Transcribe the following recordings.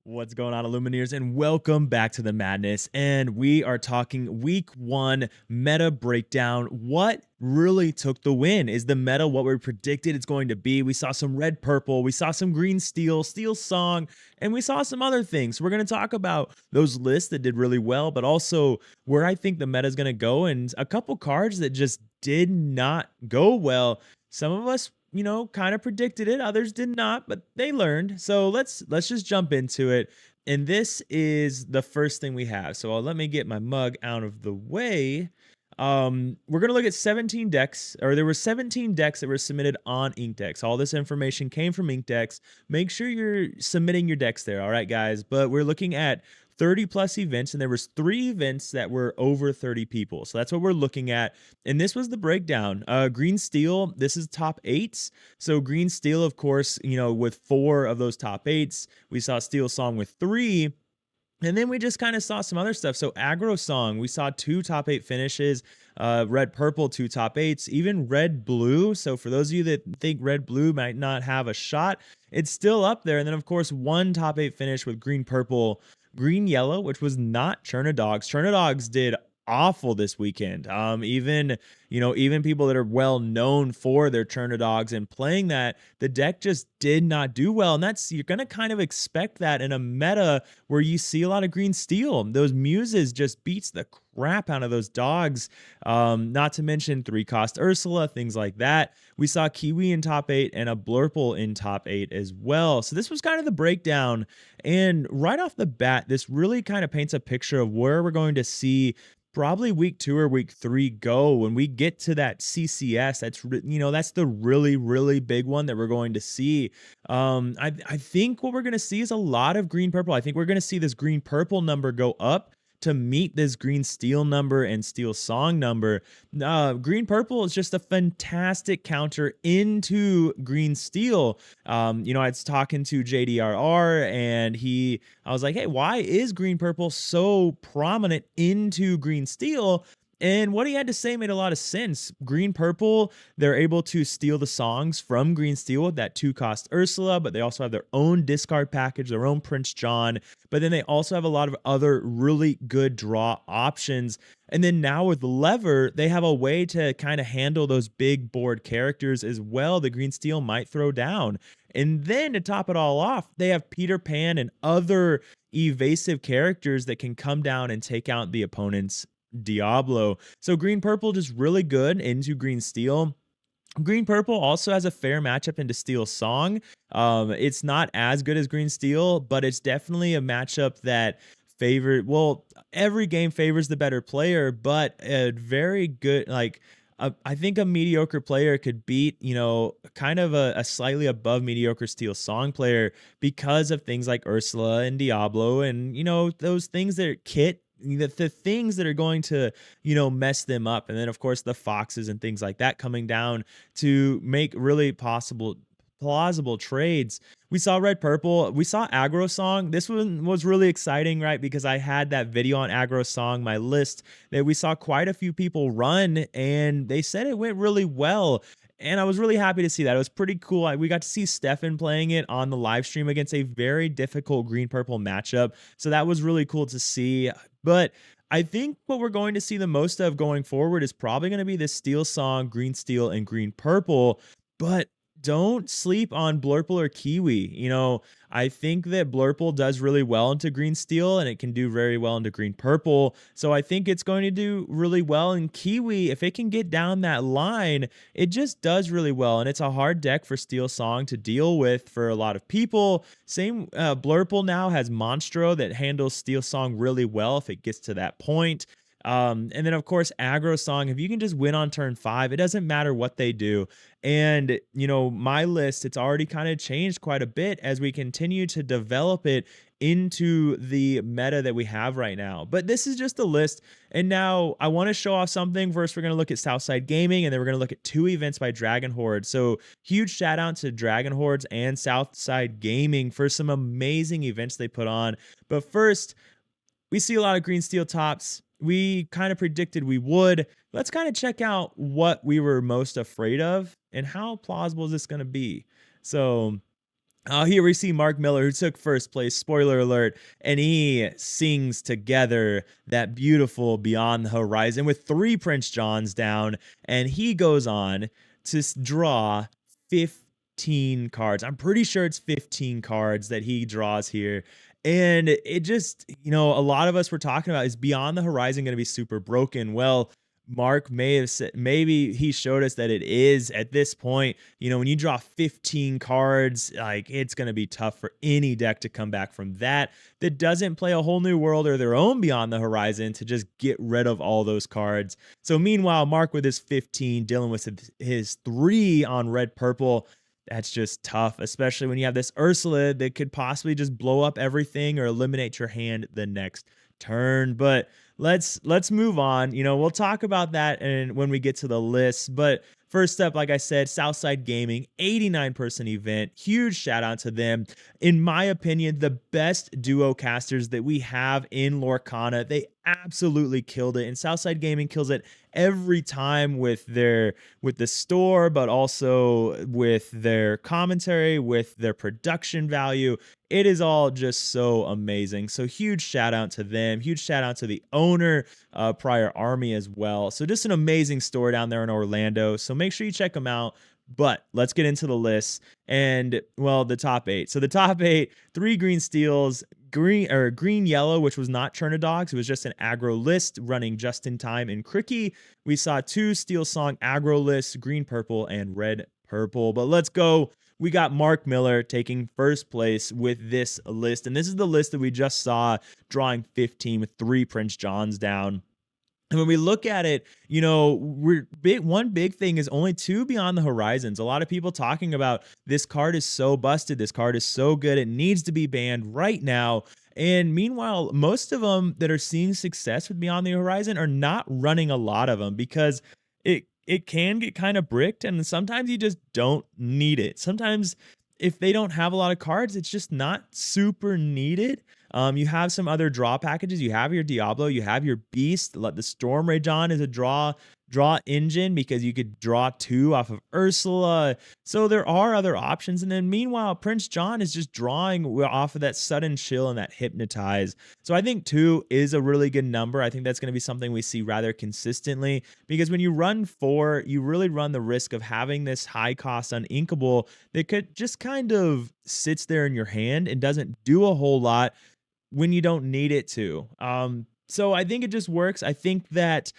What's going on, Illumineers, and welcome back to the madness. And we are talking week one meta breakdown. What really took the win? Is the meta what we predicted it's going to be? We saw some red purple, we saw some green steel, steel song, and we saw some other things. We're going to talk about those lists that did really well, but also where I think the meta is going to go, and a couple cards that just did not go well. Some of us kind of predicted it, others did not, but they learned. So let's just jump into it. And this is the first thing we have. So let me get my mug out of the way. We're going to look at 17 decks, or there were 17 decks that were submitted on Inkdecks. All this information came from Inkdecks. Make sure you're submitting your decks there. All right, guys. But we're looking at 30 plus events, and there was 3 events that were over 30 people. So that's what we're looking at. And this was the breakdown. Green Steel, this is top 8s. So Green Steel, of course, with 4 of those top 8s. We saw Steel Song with 3. And then we just kind of saw some other stuff. So Aggro Song, we saw 2 top 8 finishes. Red Purple, 2 top 8s. Even Red Blue. So for those of you that think Red Blue might not have a shot, it's still up there. And then, of course, 1 top 8 finish with Green Purple. Green Yellow, which was not Churna Dogs. Churna Dogs did awful this weekend. Even people that are well known for their Churna Dogs and playing that, the deck just did not do well. And you're gonna kind of expect that in a meta where you see a lot of green steel. Those muses just beats the crap out of those dogs. Not to mention 3-cost Ursula, things like that. We saw Kiwi in top 8 and a Blurple in top 8 as well. So this was kind of the breakdown. And right off the bat, this really kind of paints a picture of where we're going to see probably week 2 or week 3 go when we get to that CCS. That's the really, really big one that we're going to see. I think what we're going to see is a lot of green purple. I think we're going to see this green purple number go up to meet this green steel number and steel song number. Green purple is just a fantastic counter into green steel. I was talking to JDRR and I was like, hey, why is green purple so prominent into green steel? And what he had to say made a lot of sense. Green Purple, they're able to steal the songs from Green Steel with that 2-cost Ursula, but they also have their own discard package, their own Prince John. But then they also have a lot of other really good draw options. And then now with Lever, they have a way to kind of handle those big board characters as well that Green Steel might throw down. And then to top it all off, they have Peter Pan and other evasive characters that can come down and take out the opponent's Diablo. So green purple just really good into green steel. Green purple also has a fair matchup into steel song. It's not as good as green steel, but it's definitely a matchup that every game favors the better player, but a very good, I think a mediocre player could beat, kind of a slightly above mediocre steel song player because of things like Ursula and Diablo and, those things that the things that are going to, mess them up. And then, of course, the foxes and things like that coming down to make really plausible trades. We saw red purple. We saw Aggro Song. This one was really exciting, right? Because I had that video on Aggro Song, my list, that we saw quite a few people run, and they said it went really well. And I was really happy to see that. It was pretty cool. We got to see Stefan playing it on the live stream against a very difficult green-purple matchup. So that was really cool to see. But I think what we're going to see the most of going forward is probably going to be this steel song, green steel, and green purple. But don't sleep on Blurple or Kiwi. I think that Blurple does really well into green steel and it can do very well into green purple. So I think it's going to do really well in Kiwi. If it can get down that line, it just does really well. And it's a hard deck for steel song to deal with for a lot of people. Same, Blurple now has Monstro that handles steel song really well if it gets to that point. And then, of course, Aggro Song, if you can just win on turn 5, it doesn't matter what they do. And, my list, it's already kind of changed quite a bit as we continue to develop it into the meta that we have right now. But this is just a list. And now I want to show off something. First, we're going to look at Southside Gaming, and then we're going to look at 2 events by Dragon Horde. So huge shout out to Dragon Hordes and Southside Gaming for some amazing events they put on. But first, we see a lot of green steel tops. We kind of predicted we would. Let's kind of check out what we were most afraid of and how plausible is this going to be. So Here we see Mark Miller, who took first place, spoiler alert, and he sings together that beautiful Beyond the Horizon with 3 Prince Johns down, and he goes on to draw 15 cards. I'm pretty sure it's 15 cards that he draws here. And it just, a lot of us were talking about, is Beyond the Horizon going to be super broken? Well, Mark may have said, maybe he showed us that it is at this point. When you draw 15 cards, like, it's going to be tough for any deck to come back from that doesn't play a whole new world or their own Beyond the Horizon to just get rid of all those cards. So meanwhile, Mark with his 15 dealing with his 3 on red purple. That's just tough, especially when you have this Ursula that could possibly just blow up everything or eliminate your hand the next turn. But let's move on. We'll talk about that and when we get to the list. But first up, like I said, Southside Gaming, 89-person event. Huge shout out to them. In my opinion, the best duo casters that we have in Lorcana. They absolutely killed it, and Southside Gaming kills it every time with the store, but also with their commentary, with their production value. It is all just so amazing. So huge shout out to them. Huge shout out to the owner, Prior Army, as well. So just an amazing store down there in Orlando. So make sure you check them out. But let's get into the list and, well, the top 8. So the top 8, 3 green steals, green yellow, which was not Chernadogs. It was just an aggro list running just in time in Cricky. We saw 2 Steel Song aggro lists, green purple and red purple. But let's go. We got Mark Miller taking first place with this list. And this is the list that we just saw, drawing 15 with 3 Prince Johns down. And when we look at it, one big thing is only 2 Beyond the Horizons. A lot of people talking about this card is so busted. This card is so good. It needs to be banned right now. And meanwhile, most of them that are seeing success with Beyond the Horizon are not running a lot of them because it can get kind of bricked, and sometimes you just don't need it. Sometimes if they don't have a lot of cards, it's just not super needed. You have some other draw packages. You have your Diablo, you have your Beast. Let the Storm Rage on is a draw engine because you could draw 2 off of Ursula. So there are other options. And then meanwhile, Prince John is just drawing off of that Sudden Chill and that Hypnotize. So I think 2 is a really good number. I think that's going to be something we see rather consistently because when you run 4, you really run the risk of having this high cost uninkable that could just kind of sits there in your hand and doesn't do a whole lot when you don't need it to. So I think it just works. I think that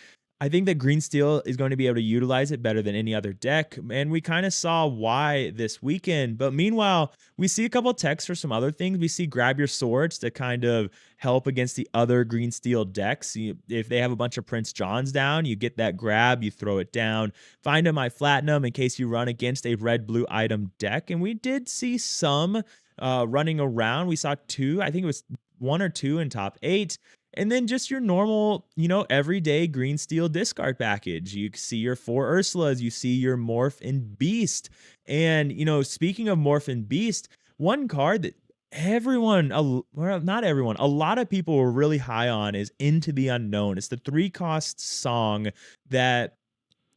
Green Steel is going to be able to utilize it better than any other deck, and we kind of saw why this weekend. But meanwhile, we see a couple of techs for some other things. We see Grab Your Swords to kind of help against the other Green Steel decks. If they have a bunch of Prince Johns down, you get that grab, you throw it down. Find a My Platinum in case you run against a red-blue item deck, and we did see some running around. We saw 2, I think it was 1 or 2 in top 8. And then just your normal, everyday Green Steel discard package. You see your 4 Ursulas, you see your Morph and Beast. And, speaking of Morph and Beast, one card that not everyone, a lot of people were really high on is Into the Unknown. It's the 3-cost song that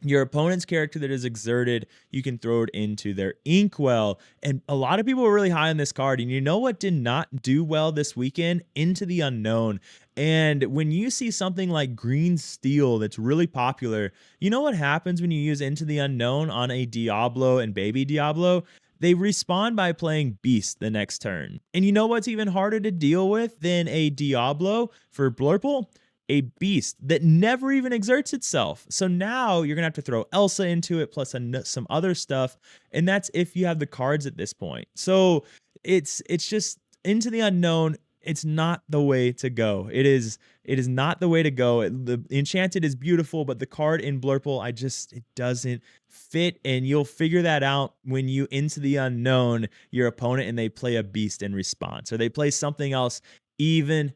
your opponent's character that is exerted, you can throw it into their inkwell. And a lot of people were really high on this card. And you know what did not do well this weekend? Into the Unknown. And when you see something like Green Steel that's really popular, you know what happens when you use Into the Unknown on a Diablo and Baby Diablo? They respawn by playing Beast the next turn. And you know what's even harder to deal with than a Diablo for Blurple? A Beast that never even exerts itself. So now you're going to have to throw Elsa into it plus some other stuff. And that's if you have the cards at this point. So it's just Into the Unknown. It's not the way to go. It is not the way to go. The Enchanted is beautiful, but the card in Blurple, it doesn't fit. And you'll figure that out when you Into the Unknown your opponent and they play a Beast in response, or they play something else even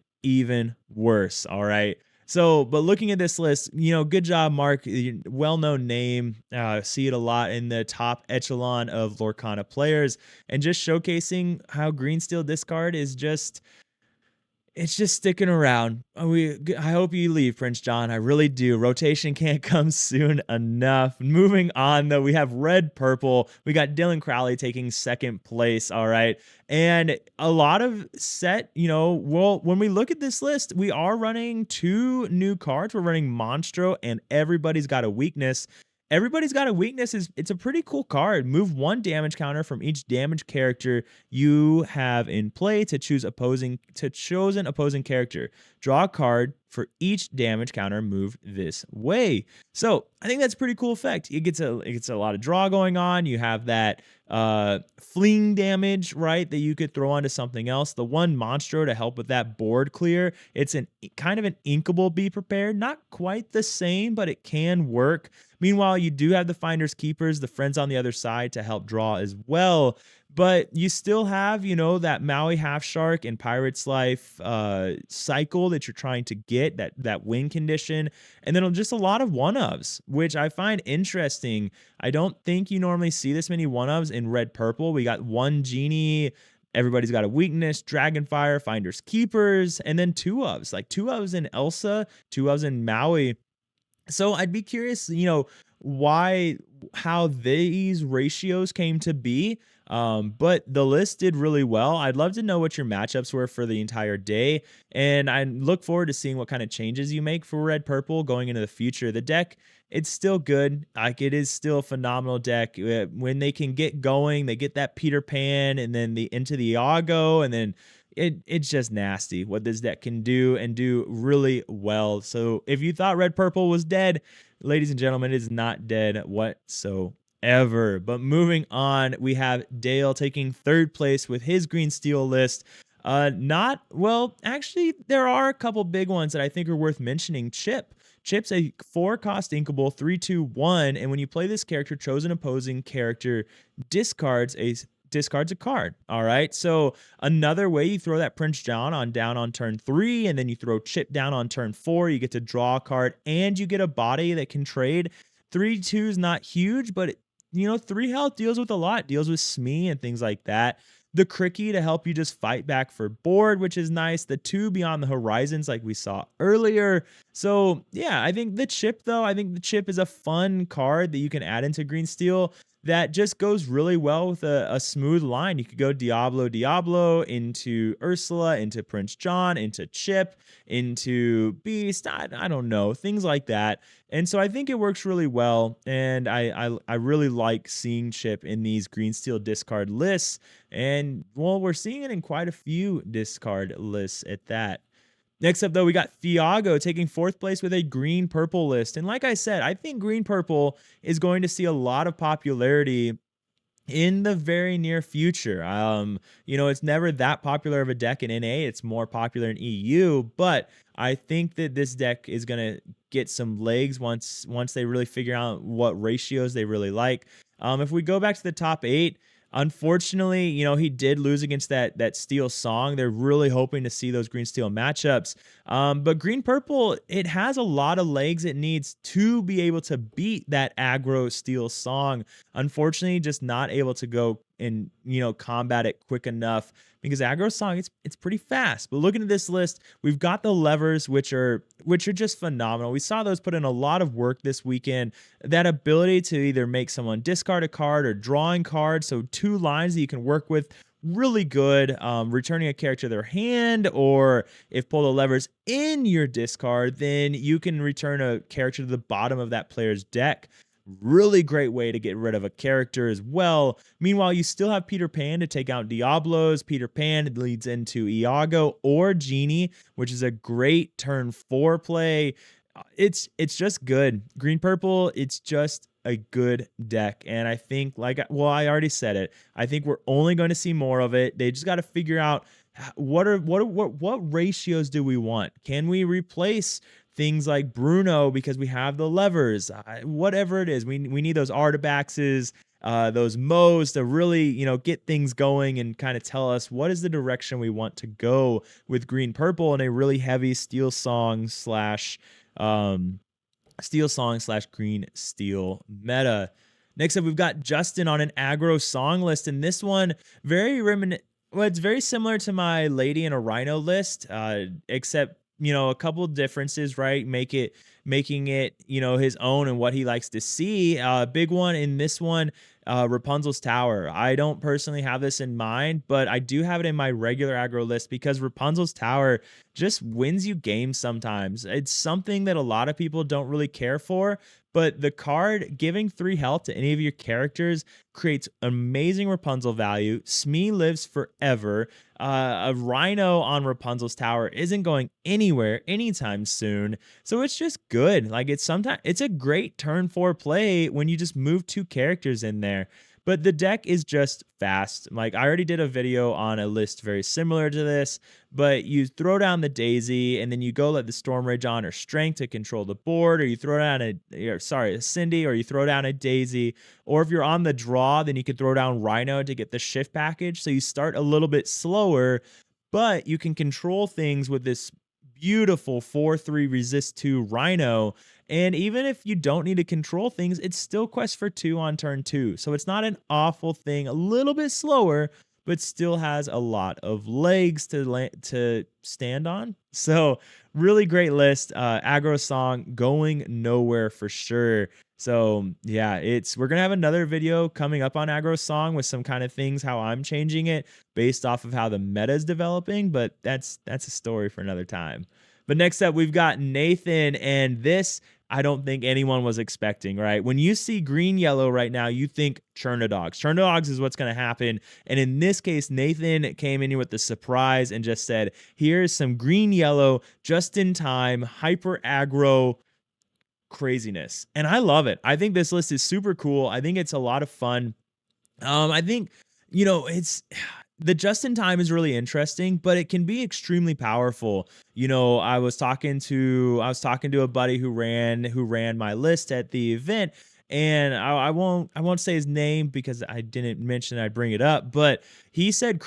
worse. All right. So, but looking at this list, good job, Mark. Well-known name. See it a lot in the top echelon of Lorcana players, and just showcasing how Green Steel discard is just, It's just sticking around. I hope you leave, Prince John. I really do. Rotation can't come soon enough. Moving on, though, we have red purple. We got Dylan Crowley taking second place. All right. And a lot of set, well, when we look at this list, we are running two new cards. We're running Monstro and Everybody's Got a Weakness. Everybody's Got a Weakness is it's a pretty cool card. Move one damage counter from each damage character you have in play to choose chosen opposing character. Draw a card for each damage counter moved this way. So I think that's a pretty cool effect. It gets a lot of draw going on. You have that fleeing damage, right, that you could throw onto something else. The one Monstro to help with that board clear. It's an kind of an inkable Be Prepared. Not quite the same, but it can work. Meanwhile, you do have the Finders Keepers, the friends on the other side to help draw as well. But you still have, that Maui Half Shark and Pirate's Life cycle that you're trying to get, that win condition. And then just a lot of one-ofs, which I find interesting. I don't think you normally see this many one-ofs in red purple. We got one Genie, Everybody's Got a Weakness, Dragonfire, Finders Keepers, and then two ofs, like two ofs in Elsa, two ofs in Maui. So I'd be curious, how these ratios came to be. But the list did really well. I'd love to know what your matchups were for the entire day. And I look forward to seeing what kind of changes you make for red purple going into the future. The deck, it's still good. Like, it is still a phenomenal deck. When they can get going, they get that Peter Pan and then into the Iago, and then it's just nasty what this deck can do and do really well. So if you thought red purple was dead, ladies and gentlemen, it is not dead whatsoever. But moving on, we have Dale taking third place with his green steel list. Actually, there are a couple big ones that I think are worth mentioning. Chip's a 4-cost inkable 3/2/1, and when you play this character, chosen opposing character discards a card. All right. So another way, you throw that Prince John down on turn 3, and then you throw Chip down on turn 4. You get to draw a card and you get a body that can trade. 3/2 is not huge, but 3 health deals with a lot, deals with Smee and things like that. The Cricky to help you just fight back for board, which is nice. The 2 Beyond the Horizons, like we saw earlier. So yeah, I think the Chip is a fun card that you can add into Green Steel that just goes really well with a smooth line. You could go Diablo into Ursula, into Prince John, into Chip, into Beast. I don't know, things like that. And so I think it works really well. And I really like seeing Chip in these green steel discard lists. And well, we're seeing it in quite a few discard lists at that. Next up, though, we got Thiago taking fourth place with a green-purple list. And like I said, I think green-purple is going to see a lot of popularity in the very near future. It's never that popular of a deck in NA. It's more popular in EU, but I think that this deck is going to get some legs once they really figure out what ratios they really like. If we go back to the top 8, unfortunately, he did lose against that Steel Song. They're really hoping to see those Green Steel matchups. But Green Purple, it has a lot of legs it needs to be able to beat that Aggro Steel Song. Unfortunately, just not able to go and combat it quick enough, because Aggro Song, it's pretty fast. But looking at this list, we've got the levers, which are just phenomenal. We saw those put in a lot of work this weekend. That ability to either make someone discard a card or drawing cards, so 2 lines that you can work with, really good. Returning a character to their hand, or if pull the levers in your discard, then you can return a character to the bottom of that player's deck. Really great way to get rid of a character as well. Meanwhile, you still have Peter Pan to take out Diablos. Peter Pan leads into Iago or Genie, which is a great turn 4 play. It's just good. Green Purple, it's just a good deck. And I think, I already said it, I think we're only going to see more of it. They just got to figure out what ratios do we want? Can we replace things like Bruno because we have the levers? Whatever it is, we need those Artabaxes, those Moes to really, get things going and kind of tell us what is the direction we want to go with Green Purple in a really heavy Steel Song slash Green Steel meta. Next up, we've got Justin on an Aggro Song list, and this one very Well, it's very similar to my lady and a rhino list, except a couple differences, right? Making it his own and what he likes to see. Big one in this one, Rapunzel's Tower. I don't personally have this in mind, but I do have it in my regular aggro list because Rapunzel's Tower just wins you games sometimes. It's something that a lot of people don't really care for. But the card giving 3 health to any of your characters creates amazing Rapunzel value. Smee lives forever. A rhino on Rapunzel's Tower isn't going anywhere anytime soon. So it's just good. Like it's a great turn 4 play when you just move 2 characters in there. But the deck is just fast. Like I already did a video on a list very similar to this, but you throw down the Daisy and then you go let the Storm Rage on or Strength to control the board, or you throw down a Cindy, or you throw down a Daisy, or if you're on the draw, then you could throw down Rhino to get the shift package. So you start a little bit slower, but you can control things with this beautiful 4/3 resist 2 Rhino. And even if you don't need to control things, it's still quest for 2 on turn 2. So it's not an awful thing, a little bit slower, but still has a lot of legs to stand on. So really great list. Aggro Song going nowhere for sure. So yeah, we're gonna have another video coming up on Aggro Song with some kind of things, how I'm changing it based off of how the meta is developing, but that's a story for another time. But next up, we've got Nathan, and this I don't think anyone was expecting, right? When you see green yellow right now, you think Chernodogs. Chernodogs is what's going to happen. And in this case, Nathan came in here with the surprise and just said, here's some green yellow, just in time, hyper aggro craziness. And I love it. I think this list is super cool. I think it's a lot of fun. I think, it's the just in time is really interesting, but it can be extremely powerful. I was talking to a buddy who ran my list at the event, and I won't say his name because I didn't mention I'd bring it up, but he said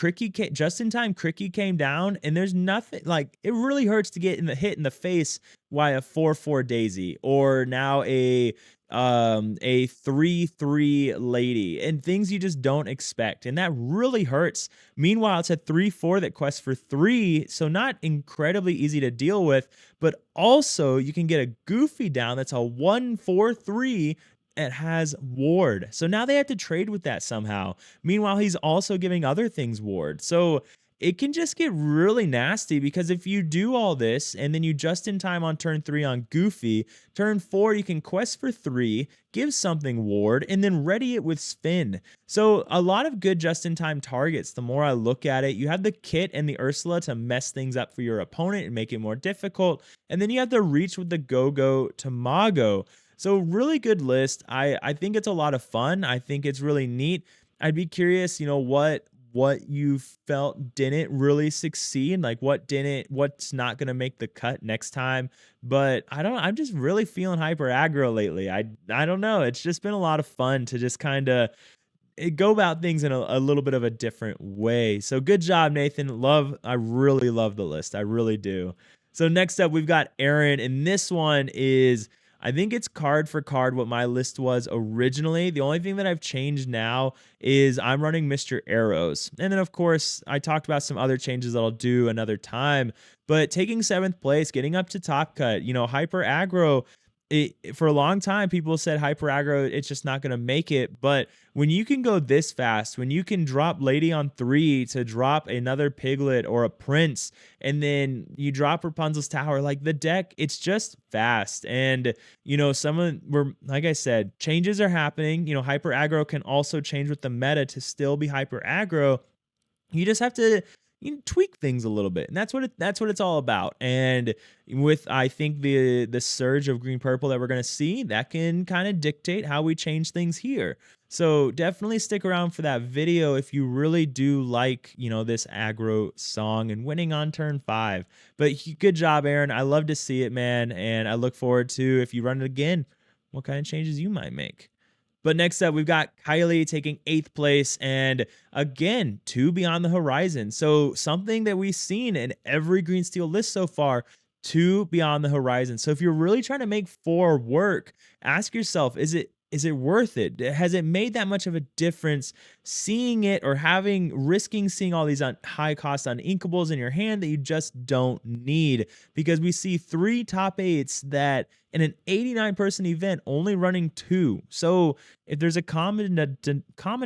just in time Cricky came down, and there's nothing like it really hurts to get hit in the face by a 4/4 Daisy, or now a 3/3 lady, and things you just don't expect, and that really hurts. Meanwhile, it's a 3/4 that quests for 3, so not incredibly easy to deal with, but also you can get a Goofy down that's a 1/4/3 that has ward. So now they have to trade with that somehow. Meanwhile, he's also giving other things ward. So it can just get really nasty, because if you do all this and then you just in time on turn 3 on Goofy, turn 4 you can quest for 3, give something ward, and then ready it with spin. So a lot of good just in time targets. The more I look at it, you have the Kit and the Ursula to mess things up for your opponent and make it more difficult, and then you have the reach with the Go-Go to Mago. So really good list. I think it's a lot of fun. I think it's really neat. I'd be curious, what you felt didn't really succeed, like what's not going to make the cut next time. But I'm just really feeling hyper aggro lately. I don't know. It's just been a lot of fun to just kind of go about things in a little bit of a different way. So good job, Nathan. I really love the list. I really do. So next up, we've got Aaron, and this one is, I think it's card for card what my list was originally. The only thing that I've changed now is I'm running Mr. Arrows. And then, of course, I talked about some other changes that I'll do another time. But taking 7th place, getting up to top cut, hyper aggro. For a long time, people said hyper aggro, it's just not going to make it. But when you can go this fast, when you can drop Lady on 3 to drop another Piglet or a Prince, and then you drop Rapunzel's Tower, like the deck, it's just fast. And, like I said, changes are happening. Hyper aggro can also change with the meta to still be hyper aggro. You just have to tweak things a little bit, and that's what it's all about. And with, I think, the surge of green purple that we're going to see, that can kind of dictate how we change things here. So definitely stick around for that video if you really do like this aggro song and winning on turn 5. But good job, Aaron. I love to see it, man, and I look forward to, if you run it again, what kind of changes you might make. But next up, we've got Kylie taking 8th place, and again, 2 Beyond the Horizon. So something that we've seen in every Green Steel list so far, 2 Beyond the Horizon. So if you're really trying to make 4 work, ask yourself, is it is it worth it? Has it made that much of a difference seeing it or risking seeing all these high cost uninkables in your hand that you just don't need? Because we see 3 top 8s that in an 89-person event only running 2. So if there's a common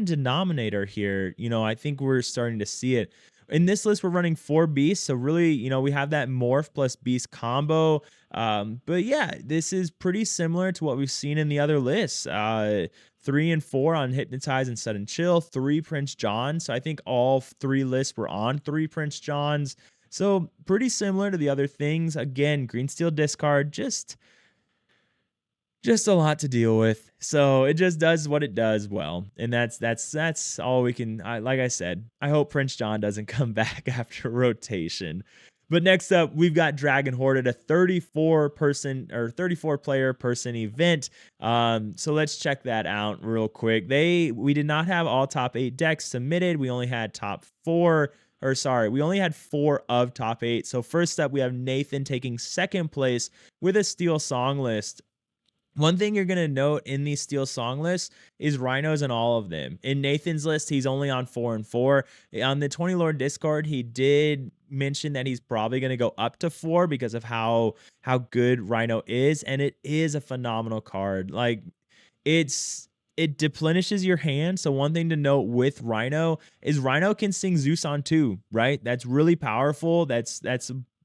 denominator here, I think we're starting to see it. In this list, we're running 4 beasts. So really, we have that morph plus beast combo. But yeah, this is pretty similar to what we've seen in the other lists. 3 and 4 on Hypnotize and Sudden Chill, 3 Prince John. So I think all 3 lists were on 3 Prince Johns. So pretty similar to the other things. Again, Green Steel discard, just a lot to deal with. So it just does what it does well. And that's all we can, like I said, I hope Prince John doesn't come back after rotation. But next up, we've got Dragon Horde at a 34 player person event. So let's check that out real quick. We did not have all top 8 decks submitted. We only had we only had 4 of top 8. So first up, we have Nathan taking second place with a Steel Song list. One thing you're going to note in these Steel Song lists is Rhinos in all of them. In Nathan's list, he's only on 4 and 4. On the 20 Lord Discord, he did mention that he's probably going to go up to 4 because of how good Rhino is, and it is a phenomenal card. Like, it deplenishes your hand. So one thing to note with Rhino is Rhino can sing Zeus on 2, right? That's really powerful. That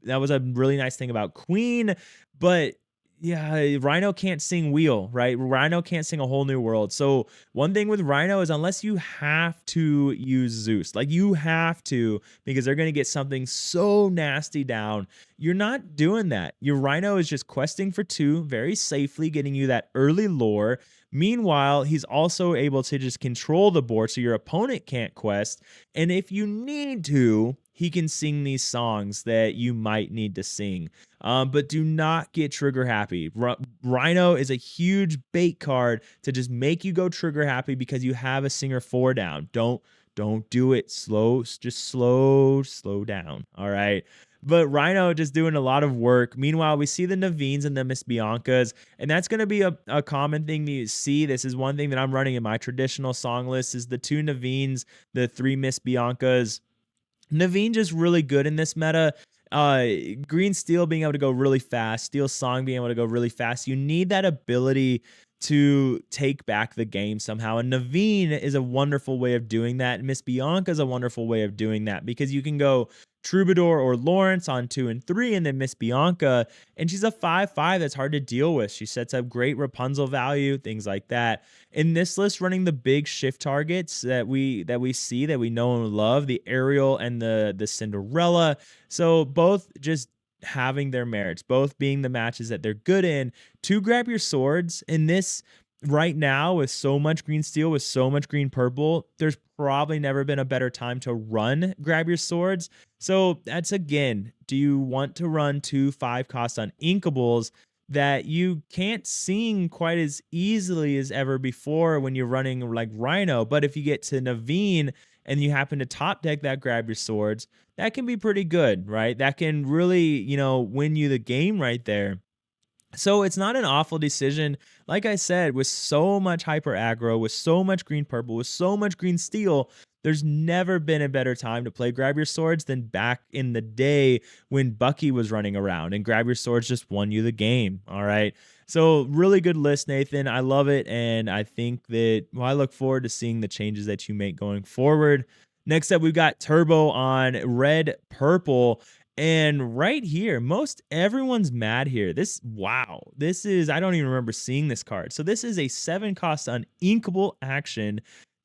was a really nice thing about Queen, but yeah, Rhino can't sing Wheel, right? Rhino can't sing A Whole New World. So one thing with Rhino is unless you have to use Zeus, like you have to, because they're going to get something so nasty down, you're not doing that. Your Rhino is just questing for 2 very safely, getting you that early lore. Meanwhile, he's also able to just control the board so your opponent can't quest. And if you need to, he can sing these songs that you might need to sing. But do not get trigger happy. Rhino is a huge bait card to just make you go trigger happy because you have a singer 4 down. Don't do it. Just slow down. All right. But Rhino just doing a lot of work. Meanwhile, we see the Naveen's and the Miss Biancas, and that's going to be a common thing that you see. This is one thing that I'm running in my traditional song list is the 2 Naveen's, the 3 Miss Biancas. Naveen just really good in this meta. Green Steel being able to go really fast, Steel Song being able to go really fast. You need that ability to take back the game somehow. And Naveen is a wonderful way of doing that. Miss Bianca is a wonderful way of doing that because you can go Troubadour or Lawrence on 2 and 3, and then Miss Bianca, and she's a 5/5 that's hard to deal with. She sets up great Rapunzel value, things like that. In this list, running the big shift targets that we see, that we know and love, the Ariel and the Cinderella. So both just having their merits, both being the matches that they're good in. To grab your swords in this right now with so much green steel, with so much green purple, there's probably never been a better time to run grab your swords. So that's, again, do you want to run 2 5-cost on inkables that you can't sing quite as easily as ever before when you're running like Rhino? But if you get to Naveen and you happen to top deck that grab your swords, that can be pretty good, right? That can really, win you the game right there. So it's not an awful decision. Like I said, with so much hyper aggro, with so much green purple, with so much green steel, there's never been a better time to play Grab Your Swords than back in the day when Bucky was running around and Grab Your Swords just won you the game. All right. So really good list, Nathan. I love it. And I think that, I look forward to seeing the changes that you make going forward. Next up, we've got Turbo on red purple. And right here, most everyone's mad here. This is, I don't even remember seeing this card. So this is a 7-cost uninkable action.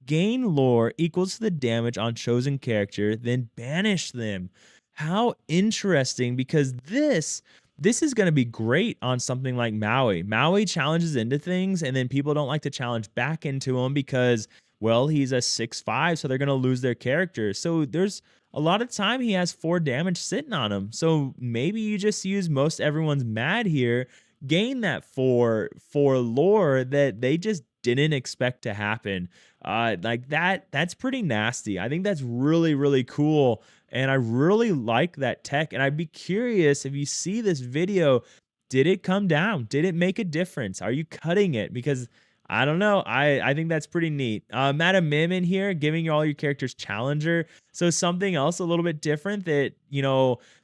Gain lore equals to the damage on chosen character, then banish them. How interesting, because this is going to be great on something like Maui. Maui challenges into things, and then people don't like to challenge back into him because, well, he's a 6/5, so they're going to lose their character. So there's a lot of time he has 4 damage sitting on him. So maybe you just use most everyone's mad here, gain that 4 lore that they just didn't expect to happen. Like that's pretty nasty. I think that's really, really cool. And I really like that tech. And I'd be curious if you see this video, did it come down? Did it make a difference? Are you cutting it? Because I don't know. I think that's pretty neat. Madam Mim in here, giving you all your characters challenger. So something else a little bit different that,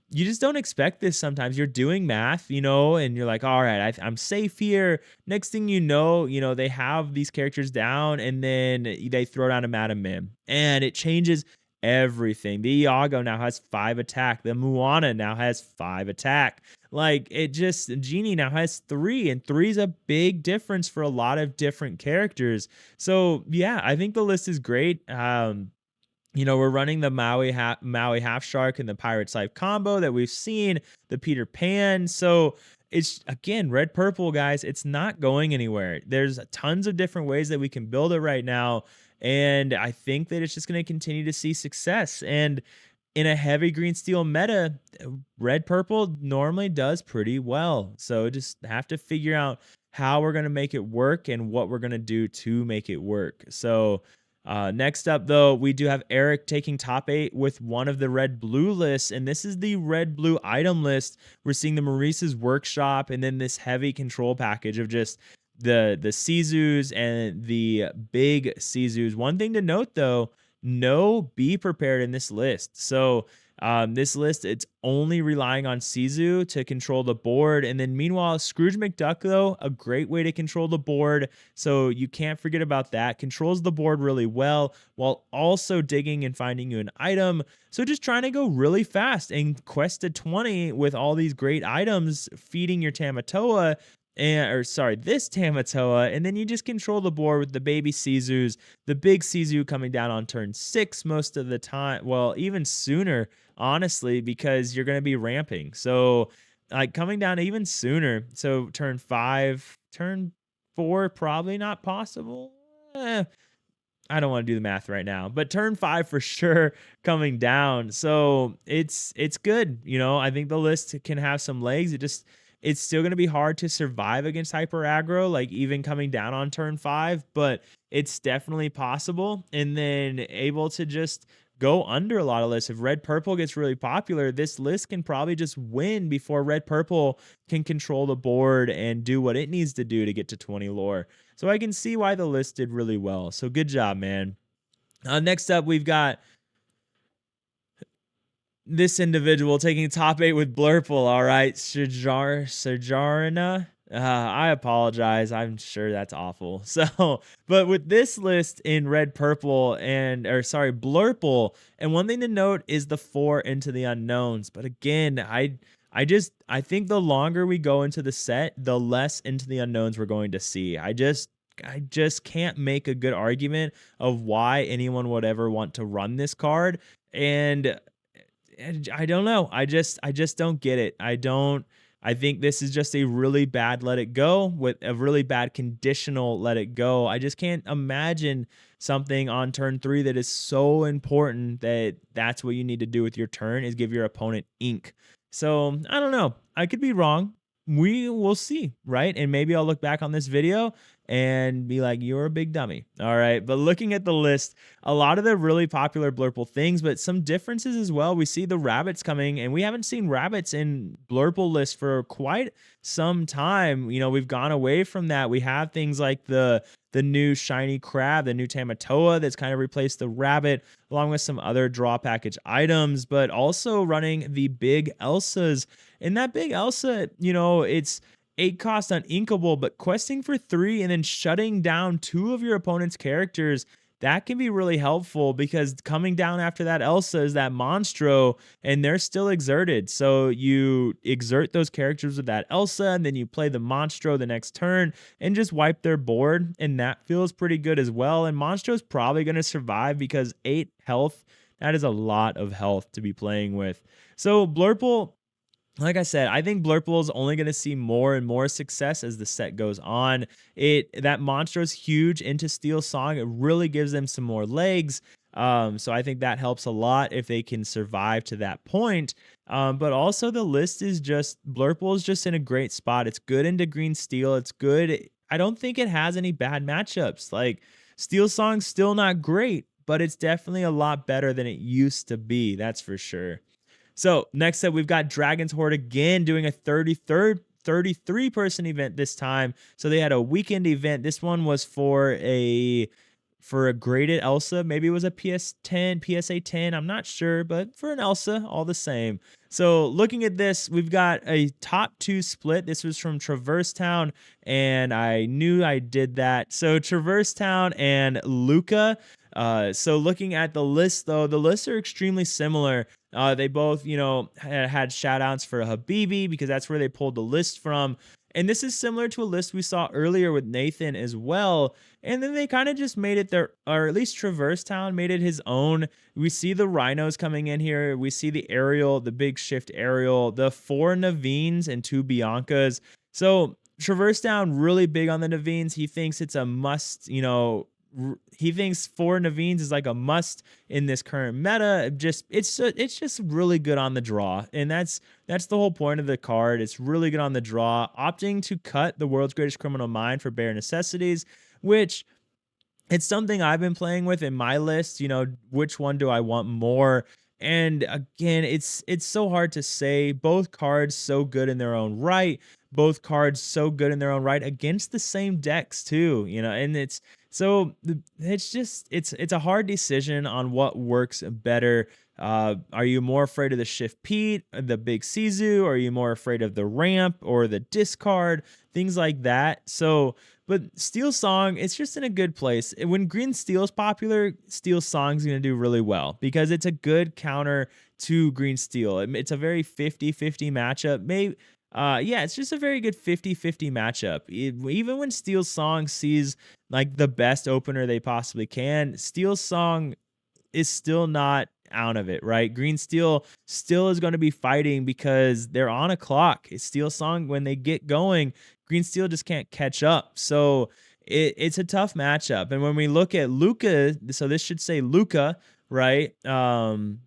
you just don't expect this sometimes. You're doing math, and you're like, all right, I'm safe here. Next thing they have these characters down, and then they throw down a Madam Mim, and it changes everything. The Iago now has 5 attack. The Moana now has 5 attack. Like it just Genie now has 3, and 3 is a big difference for a lot of different characters. So yeah, I think the list is great. We're running the Maui half shark and the Pirate's Life combo that we've seen, the Peter Pan. So it's again red purple, guys. It's not going anywhere. There's tons of different ways that we can build it right now. And I think that it's just going to continue to see success. And in a heavy green steel meta, red purple normally does pretty well. So just have to figure out how we're going to make it work and what we're going to do to make it work. So next up, though, we do have Eric taking top 8 with one of the red-blue lists, and this is the red-blue item list. We're seeing the Maurice's Workshop, and then this heavy control package of just the Sizus and the big Sizus. One thing to note, though, no Be Prepared in this list. So this list, it's only relying on Sizu to control the board. And then meanwhile, Scrooge McDuck, though, a great way to control the board. So you can't forget about that. Controls the board really well while also digging and finding you an item. So just trying to go really fast and quest to 20 with all these great items, feeding your Tamatoa. This Tamatoa, and then you just control the board with the baby Sizus, the big Sizu coming down on turn 6 most of the time. Well, even sooner, honestly, because you're going to be ramping. So, like coming down even sooner. So, turn 5, turn 4, probably not possible. I don't want to do the math right now, but turn 5 for sure coming down. So, it's good. I think the list can have some legs. It's still going to be hard to survive against hyper aggro, like even coming down on turn 5, but it's definitely possible. And then able to just go under a lot of lists. If red purple gets really popular, this list can probably just win before red purple can control the board and do what it needs to do to get to 20 lore. So I can see why the list did really well. So good job, man. Next up, we've got this individual taking top 8 with Blurple. All right, Sejarina. I apologize. I'm sure that's awful. So, but with this list in red, purple, Blurple, and one thing to note is the 4 into the unknowns. But again, I think the longer we go into the set, the less into the unknowns we're going to see. I just can't make a good argument of why anyone would ever want to run this card. And I don't know. I just don't get it. I think this is just a really bad let it go with a really bad conditional let it go. I just can't imagine something on turn 3 that is so important that that's what you need to do with your turn is give your opponent ink. So I don't know. I could be wrong. We will see, right? And maybe I'll look back on this video and be like, you're a big dummy. All right. But looking at the list, a lot of the really popular Blurple things, but some differences as well. We see the rabbits coming, and we haven't seen rabbits in Blurple list for quite some time. We've gone away from that. We have things like the new shiny crab, the new Tamatoa that's kind of replaced the rabbit, along with some other draw package items, but also running the big Elsas. And that big Elsa, it's 8 cost uninkable, but questing for 3 and then shutting down 2 of your opponent's characters, that can be really helpful because coming down after that Elsa is that Monstro, and they're still exerted. So you exert those characters with that Elsa, and then you play the Monstro the next turn and just wipe their board, and that feels pretty good as well. And Monstro's probably going to survive because 8 health, that is a lot of health to be playing with. So Blurple, like I said, I think Blurple is only going to see more and more success as the set goes on. That Monstro's huge into Steel Song. It really gives them some more legs. So I think that helps a lot if they can survive to that point. But also the list is Blurple is just in a great spot. It's good into green steel. It's good. I don't think it has any bad matchups. Like Steel Song's still not great, but it's definitely a lot better than it used to be. That's for sure. So next up, we've got Dragon Horde again doing a 33rd 33-person event this time. So they had a weekend event. This one was for a graded Elsa. Maybe it was a PS10, PSA 10. I'm not sure, but for an Elsa, all the same. So looking at this, we've got a top 2 split. This was from Traverse Town, and I knew I did that. So Traverse Town and Luca. So looking at the list, though, the lists are extremely similar. They both, had shout outs for Habibi because that's where they pulled the list from. And this is similar to a list we saw earlier with Nathan as well. And then they kind of just made it their, or at least Traverse Town made it his own. We see the Rhinos coming in here. We see the Ariel, the big shift Ariel, the 4 Naveen's and 2 Biancas. So Traverse Town really big on the Naveen's. He thinks it's a must, he thinks 4 Naveen's is like a must in this current meta. It's just really good on the draw, and that's the whole point of the card. It's really good on the draw. Opting to cut the World's Greatest Criminal Mind for bare necessities, which it's something I've been playing with in my list. Which one do I want more? And again, it's so hard to say. Both cards so good in their own right. Both cards so good in their own right against the same decks too. And it's a hard decision on what works better. Are you more afraid of the Shift Pete, the big Sizu? Are you more afraid of the ramp or the discard? Things like that. But Steel Song, it's just in a good place. When Green Steel's popular, Steel Song's going to do really well because it's a good counter to Green Steel. It's a very 50-50 matchup. It's just a very good 50-50 matchup. Even when Steel Song sees like the best opener they possibly can, Steel Song is still not out of it, right? Green Steel still is going to be fighting because they're on a clock. Steel Song, when they get going, Green Steel just can't catch up. So it's a tough matchup. And when we look at Luca, so this should say Luca, right? When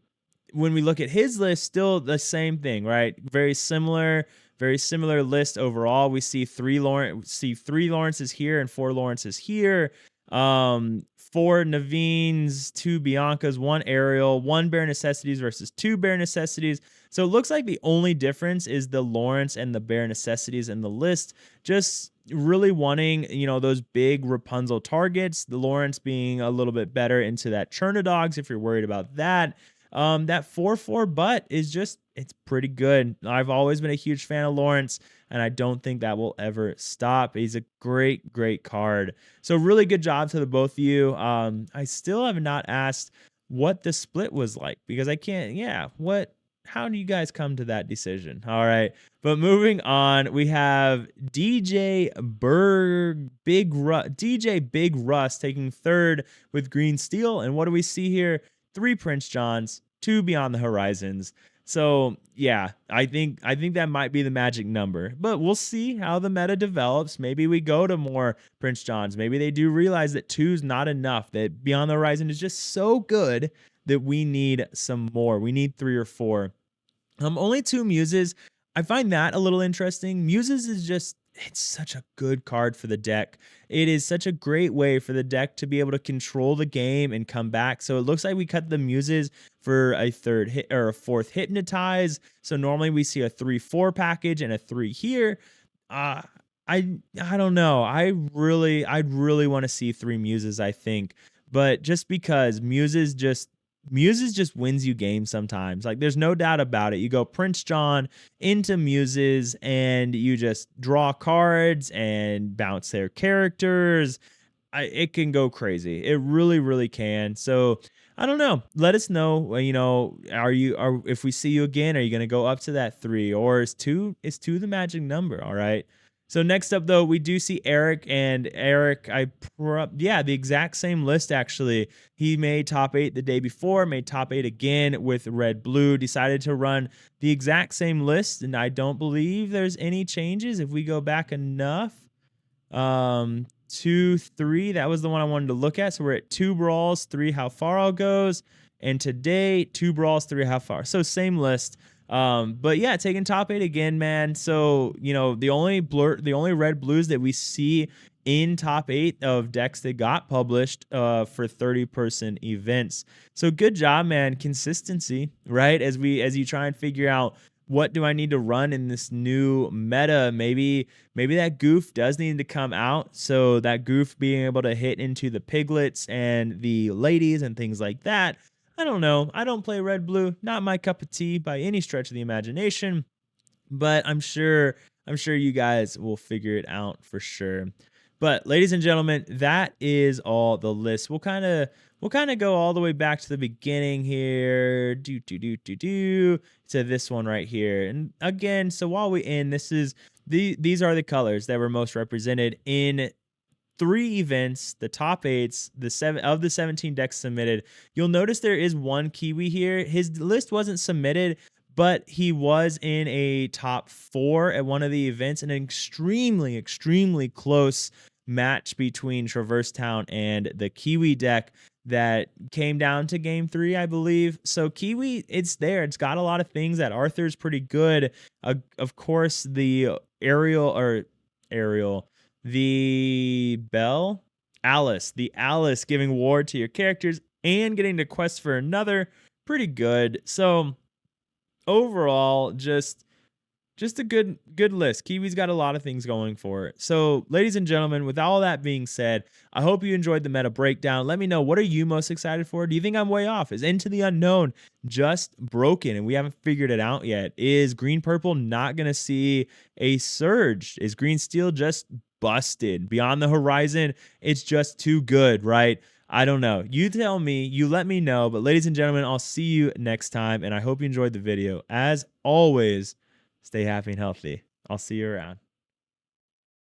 we look at his list, still the same thing, right? Very similar list overall. We see 3 Lawrences here and 4 Lawrences here. 4 Naveen's, 2 Biancas, 1 Ariel, 1 Bare Necessities versus 2 Bare Necessities. So it looks like the only difference is the Lawrence and the Bare Necessities in the list. Just really wanting, those big Rapunzel targets. The Lawrence being a little bit better into that Chernodogs if you're worried about that. That 4/4 butt is it's pretty good. I've always been a huge fan of Lawrence, and I don't think that will ever stop. He's a great, great card. So really good job to the both of you. I still have not asked what the split was like because I can't, how do you guys come to that decision? All right. But moving on, we have DJ Big Russ taking 3rd with Green Steel. And what do we see here? 3 Prince Johns, 2 Beyond the Horizons. So yeah, I think that might be the magic number, but we'll see how the meta develops. Maybe we go to more Prince Johns. Maybe they do realize that 2's not enough, that Beyond the Horizon is just so good that we need some more. We need 3 or 4. Only 2 Muses. I find that a little interesting. Muses is it's such a good card for the deck. It is such a great way for the deck to be able to control the game and come back. So it looks like we cut the Muses for a 3rd hit or a 4th Hypnotize. So normally we see a 3/4 package and a 3 here. I don't know. I'd really want to see 3 Muses, I think. But just because Muses just wins you games sometimes. Like there's no doubt about it. You go Prince John into Muses and you just draw cards and bounce their characters. It can go crazy. It really, really can. So I don't know. Let us know. If we see you again, are you going to go up to that 3 or is 2 the magic number? All right. So next up, though, we do see Eric, and Eric, the exact same list, actually. He made top 8 the day before, made top 8 again with Red Blue, decided to run the exact same list, and I don't believe there's any changes if we go back enough. 2, 3, that was the one I wanted to look at. So we're at 2 Brawls, 3 How Far I'll Goes, and today, 2 Brawls, 3 How Far. So same list. But yeah, taking top 8 again, man. So, the only Red Blues that we see in top 8 of decks that got published for 30-person events. So good job, man. Consistency, right? As you try and figure out what do I need to run in this new meta? Maybe that goof does need to come out. So that goof being able to hit into the piglets and the ladies and things like that. I don't know. I don't play red blue. Not my cup of tea by any stretch of the imagination. But I'm sure you guys will figure it out for sure. But ladies and gentlemen, that is all the list. We'll kind of go all the way back to the beginning here. To this one right here. And again, so while we end, these are the colors that were most represented in 3 events, the top 8s, the 7 of the 17 decks submitted. You'll notice there is one Kiwi here. His list wasn't submitted, but he was in a top 4 at one of the events, an extremely close match between Traverse Town and the Kiwi deck that came down to game 3, I believe. So Kiwi, it's there. It's got a lot of things that Arthur's pretty good. Of course, the the Alice giving ward to your characters and getting to quest for another, pretty good. So overall, just a good list. Kiwi's got a lot of things going for it. So, ladies and gentlemen, with all that being said, I hope you enjoyed the meta breakdown. Let me know, what are you most excited for? Do you think I'm way off? Is Into the Unknown just broken and we haven't figured it out yet? Is green purple not going to see a surge? Is green steel just busted? Beyond the Horizon, it's just too good, right? I don't know. You tell me, you let me know. But ladies and gentlemen, I'll see you next time, and I hope you enjoyed the video. As always, stay happy and healthy. I'll see you around.